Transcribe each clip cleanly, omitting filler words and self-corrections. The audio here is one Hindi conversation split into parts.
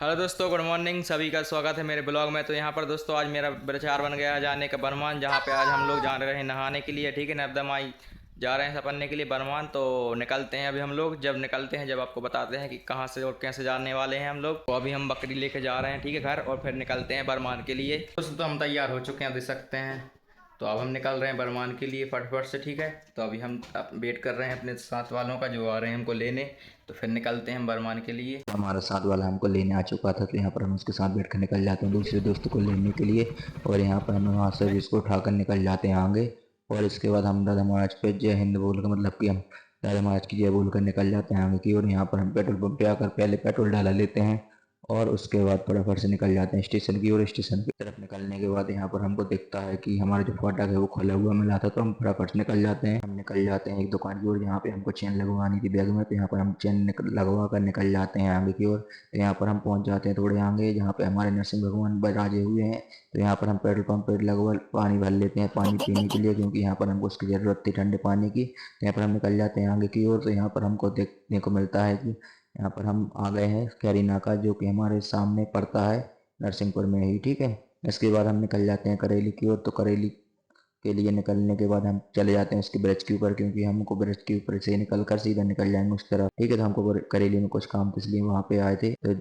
हेलो दोस्तों, गुड मॉर्निंग। सभी का स्वागत है मेरे ब्लॉग में। तो यहाँ पर दोस्तों आज मेरा विचार बन गया है जाने का बरमान, जहाँ पे आज हम लोग जा रहे हैं नहाने के लिए। ठीक है, नर्मदा माई जा रहे हैं सपन्ने के लिए बरमान। तो निकलते हैं अभी हम लोग। जब निकलते हैं जब आपको बताते हैं कि कहाँ से और कैसे जाने वाले हैं हम लोग। तो अभी हम बकरी लेके जा रहे हैं, ठीक है, घर, और फिर निकलते हैं बरमान के लिए। दोस्तों हम तैयार हो चुके हैं, देख सकते हैं। तो अब हम निकल रहे हैं बरमान के लिए फटाफट से, ठीक है। तो अभी हम वेट कर रहे हैं अपने साथ वालों का, जो आ रहे हैं हमको लेने। तो फिर निकलते हैं बरमान के लिए। हमारा साथ वाला हमको लेने आ चुका था, तो यहाँ पर हम उसके साथ बैठ कर निकल जाते हैं दूसरे दोस्त को लेने के लिए। और यहाँ पर हम वहाँ से उसको उठाकर निकल जाते हैं आगे। और इसके बाद हम दादा महाराज पे जय हिंद बोल कर, मतलब कि हम दादा महाराज की जय बोल कर निकल जाते हैं आगे की। और यहाँ पर हम पेट्रोल पंप पे आकर पहले पेट्रोल डाला लेते हैं और उसके बाद फटाफट से निकल जाते हैं स्टेशन की ओर। स्टेशन की तरफ निकलने के बाद यहाँ पर हमको दिखता है कि हमारा जो फाटक है वो खुला हुआ मिला था, तो हम फटाफट से निकल जाते हैं। हम निकल जाते हैं एक दुकान की ओर जहाँ पे हमको चेन लगवानी थी बैग में, तो यहाँ पर हम चेन लगवा कर निकल जाते हैं आगे की ओर। तो यहाँ पर हम पहुँच जाते हैं थोड़े आगे, जहाँ पे हमारे नरसिंह भगवान बराजे हुए हैं। तो यहाँ पर हम पेट्रोल पंप पर लगवा पानी भर लेते हैं पानी पीने के लिए, क्योंकि यहाँ पर हमको उसकी ज़रूरत थी ठंडे पानी की। तो यहाँ पर हम निकल जाते हैं आगे की ओर। तो यहाँ पर हमको देखने को मिलता है कि यहाँ पर हम आ गए हैं कैरी नाका, जो कि हमारे सामने पड़ता है नरसिंहपुर में ही, ठीक है। इसके बाद हम निकल जाते हैं करेली की ओर। तो करेली के लिए निकलने के बाद हम चले जाते हैं उसके ब्रिज के ऊपर, क्योंकि हमको ब्रिज के ऊपर से निकल कर सीधा निकल जाएंगे उस तरफ, ठीक है। तो हमको करेली में कुछ काम था इसलिए वहाँ पे आए थे। तो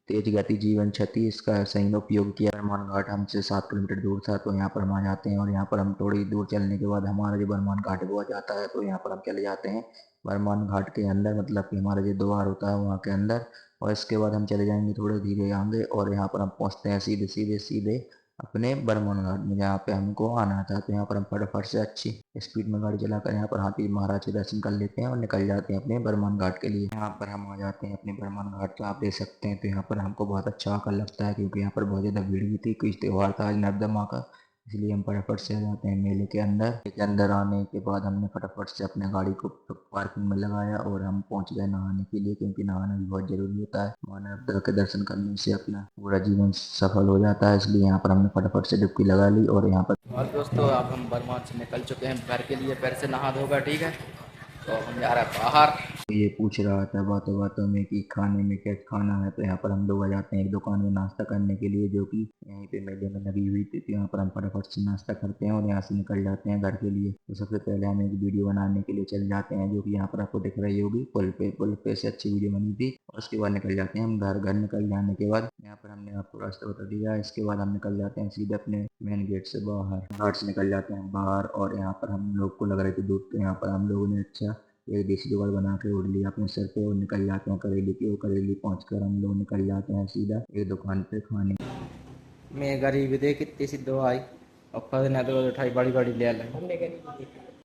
तेज गति जीवन क्षति, इसका सही उपयोग किया। बरमान घाट हमसे 7 किलोमीटर दूर था, तो यहाँ पर हम आ जाते हैं। और यहाँ पर हम थोड़ी दूर चलने के बाद हमारा जो बरमान घाट वो आ जाता है। तो यहाँ पर हम चले जाते हैं बरमान घाट के अंदर, मतलब कि हमारा जो द्वार होता है वहाँ के अंदर। और इसके बाद हम चले जाएंगे थोड़े धीरे आगे, और यहाँ पर हम पहुँचते हैं सीधे सीधे सीधे अपने बरमान घाट में, जहाँ पे हमको आना था। तो यहाँ पर हम फटाफट से अच्छी स्पीड में गाड़ी चलाकर यहाँ पर हाथी महाराज के दर्शन कर लेते हैं और निकल जाते हैं अपने बरमान घाट के लिए। यहाँ पर हम आ जाते हैं अपने बरमान घाट, तो आप देख सकते हैं। तो यहाँ पर हमको बहुत अच्छा आकर लगता है, क्योंकि यहाँ पर बहुत ज़्यादा भीड़ भी थी, कुछ त्यौहार था आज नर्मदा माँ का, इसलिए हम फटाफट से आ जाते हैं मेले के अंदर। के अंदर आने के बाद हमने फटाफट से अपने गाड़ी को पार्किंग में लगाया और हम पहुंच गए नहाने के लिए, क्योंकि नहाना भी बहुत जरूरी होता है। माँ नर्मदा के दर्शन करने से अपना पूरा जीवन सफल हो जाता है, इसलिए यहाँ पर हमने फटाफट से डुबकी लगा ली। और यहाँ पर और दोस्तों अब हम बरमान से निकल चुके हैं घर के लिए, पैर से नहा धोकर, ठीक है। तो हम जा रहे हैं बाहर। ये पूछ रहा था बातों बातों में कि खाने में क्या खाना है, तो यहाँ पर हम लोग आ जाते हैं एक दुकान में नाश्ता करने के लिए, जो कि यहीं पे मेले में लगी हुई थी। तो यहाँ पर हम फटाफट से नाश्ता करते हैं और यहाँ से निकल जाते हैं घर के लिए। तो सबसे पहले हम एक वीडियो बनाने के लिए चल जाते हैं, जो कि यहाँ पर आपको दिख रही होगी। पुल पे से अच्छी वीडियो बनी थी। और उसके बाद निकल जाते हैं हम घर। घर निकल जाने के बाद यहाँ पर हमने आपको रास्ता बता दिया। इसके बाद हम निकल जाते हैं सीधे अपने मेन गेट से बाहर, घाट से निकल जाते हैं बाहर। और यहाँ पर हम लोग को लग रही थी धूप, तो यहाँ पर हम लोगों ने अच्छा एक देसी जुगाड़ बना के ओढ़ लिया अपने सर पे और निकल जाते हैं करेली की ओर। करेली पहुंचकर हम लोग निकल जाते हैं सीधा एक दुकान पे खाने। मैं गरीब दे कितनी सी दवाई और फसना तो उठाई बड़ी बड़ी ले लें।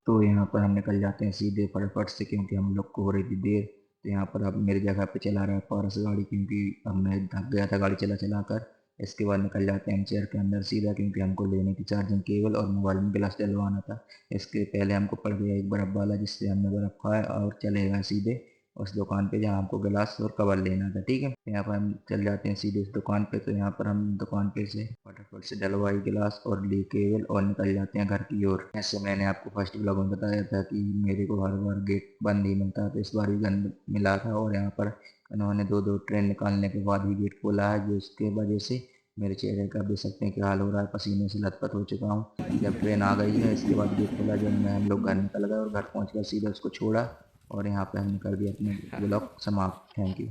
तो यहाँ पर हम निकल जाते हैं सीधे फटाफट से, क्योंकि हम लोग को हो रही थी देर। तो यहाँ पर अब मेरी जगह पे चला रहा है पारस गाड़ी, क्योंकि अब मैं थक गया था गाड़ी चला चला कर। इसके बाद निकल जाते हैं हम चेयर के अंदर सीधा, क्योंकि हमको लेने की चार्जिंग केबल और मोबाइल में ग्लास डलवाना था। इसके पहले हमको पड़ गया एक बर्फ़ वाला, जिससे हमने बर्फ़ खाया और चले गए सीधे उस दुकान पे जहाँ हमको गिलास और कवर लेना था, ठीक है। तो यहाँ पर हम चल जाते हैं सीधे इस दुकान पे। तो यहाँ पर हम दुकान पे से फटाफट से डलवाई गिलास और ली केबल और निकल जाते हैं घर की ओर। ऐसे मैंने आपको फर्स्ट ब्लॉग में बताया था कि मेरे को हर बार गेट बंद ही मिलता है, तो इस बार भी बंद मिला था। और यहाँ पर उन्होंने दो दो ट्रेन निकालने के बाद ही गेट खोला है, जिसके वजह से मेरे चेहरे का देख सकते हैं क्या हाल हो रहा है, पसीने से लथपथ हो चुका हूँ। जब ट्रेन आ गई है इसके बाद गेट खोला, जब मैं हम लोग घर निकल गए और घर पहुँच कर सीधा उसको छोड़ा। और यहाँ पे हमने कर दिया अपने ब्लॉग समाप्त। Thank you.